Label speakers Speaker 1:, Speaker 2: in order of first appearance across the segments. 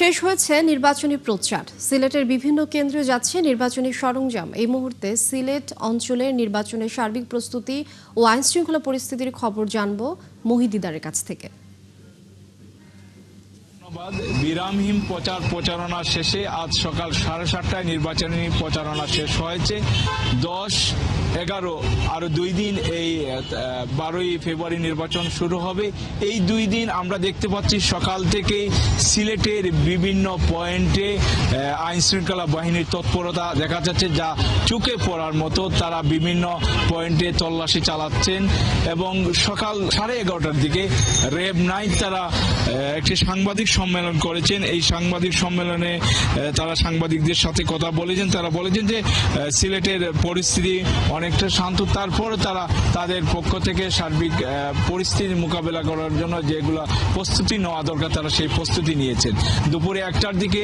Speaker 1: শেষ হয়েছে নির্বাচনী প্রচার। সিলেটের বিভিন্ন কেন্দ্রে যাচ্ছে নির্বাচনী সরঞ্জাম। এই মুহূর্তে সিলেট অঞ্চলের নির্বাচনের সার্বিক প্রস্তুতি ও আইনশৃঙ্খলা পরিস্থিতির খবর জানব মহিদিদারের কাছ থেকে।
Speaker 2: বিরামহীন প্রচারণা শেষে আজ সকাল 7:30টায় নির্বাচনী প্রচারণা শেষ হয়েছে। 10, 11 আরো 2 দিন, এই 12ই ফেব্রুয়ারি নির্বাচন শুরু হবে। এই 2 দিন আমরা দেখতে পাচ্ছি সকাল থেকে সিলেটের বিভিন্ন পয়েন্টে আইন শৃঙ্খলা বাহিনীর তৎপরতা দেখা যাচ্ছে, যা চোখে পড়ার মতো। তারা বিভিন্ন পয়েন্টে তল্লাশি চালাচ্ছেন এবং সকাল 11:30টার দিকে র্যাব 9 তারা একটি সাংবাদিক সম্মেলন করেছেন। এই সাংবাদিক সম্মেলনে তারা সাংবাদিকদের সাথে কথা বলেছেন। তারা বলেছেন যে সিলেটের পরিস্থিতি অনেকটা শান্ত, তারপর তারা তাদের পক্ষ থেকে সার্বিক পরিস্থিতি মোকাবেলা করার জন্য যেগুলো প্রস্তুতি নেওয়া দরকার তারা সেই প্রস্তুতি নিয়েছেন। দুপুরে 1টার দিকে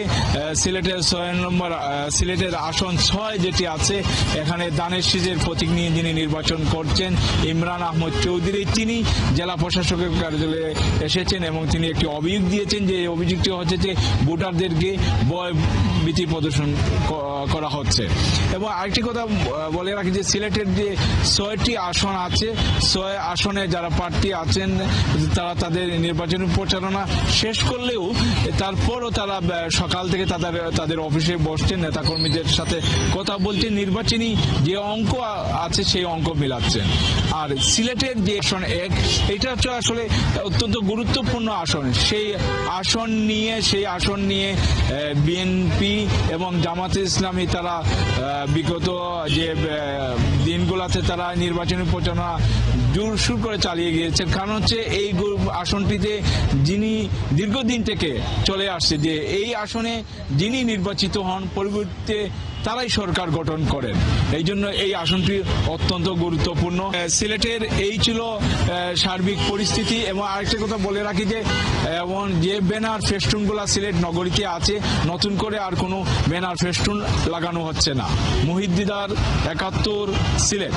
Speaker 2: সিলেটের 6 নম্বর সিলেটের আসন 6 যেটি আছে, এখানে দানের শীষের প্রতীক নিয়ে যিনি নির্বাচন করছেন ইমরান আহমদ চৌধুরী, তিনি জেলা প্রশাসকের কার্যালয়ে এসেছেন এবং তিনি একটি অভিযোগ দিয়েছেন যে এই অভিযোগটি হচ্ছে যে ভোটারদেরকে ভয় ভীতি প্রদর্শন করা হচ্ছে। এবং আরেকটি কথা বলে রাখি যে সিলেটের যে 6টি আসন আছে, 6 আসনে যারা প্রার্থী আছেন তারা তাদের নির্বাচনী প্রচারণা শেষ করলেও তারপরও তারা সকাল থেকে তাদের অফিসে বসছেন, নেতাকর্মীদের সাথে কথা বলছেন, নির্বাচনী যে অঙ্ক আছে সেই অঙ্ক মিলাচ্ছেন। আর সিলেটের যে আসন 1, এটা হচ্ছে আসলে অত্যন্ত গুরুত্বপূর্ণ আসন। সেই আসন নিয়ে বিএনপি এবং জামাতে ইসলামী তারা বিগত যে দিনগুলোতে তারা নির্বাচনী প্রচারণা জোরসোর করে চালিয়ে গিয়েছেন। কারণ হচ্ছে এই আসনটিতে যিনি দীর্ঘদিন থেকে চলে আসছে যে এই আসনে যিনি নির্বাচিত হন পরবর্তীতে তারাই সরকার গঠন করেন। এই জন্য এই আসনটি অত্যন্ত গুরুত্বপূর্ণ। সিলেটের এই ছিল সার্বিক পরিস্থিতি। এবং আরেকটা কথা বলে রাখি যে এবং যে ব্যানার ফেস্টুনগুলো সিলেট নগরীতে আছে, নতুন করে আর কোনো ব্যানার ফেস্টুন লাগানো হচ্ছে না। মহিদিদার, 71, সিলেট।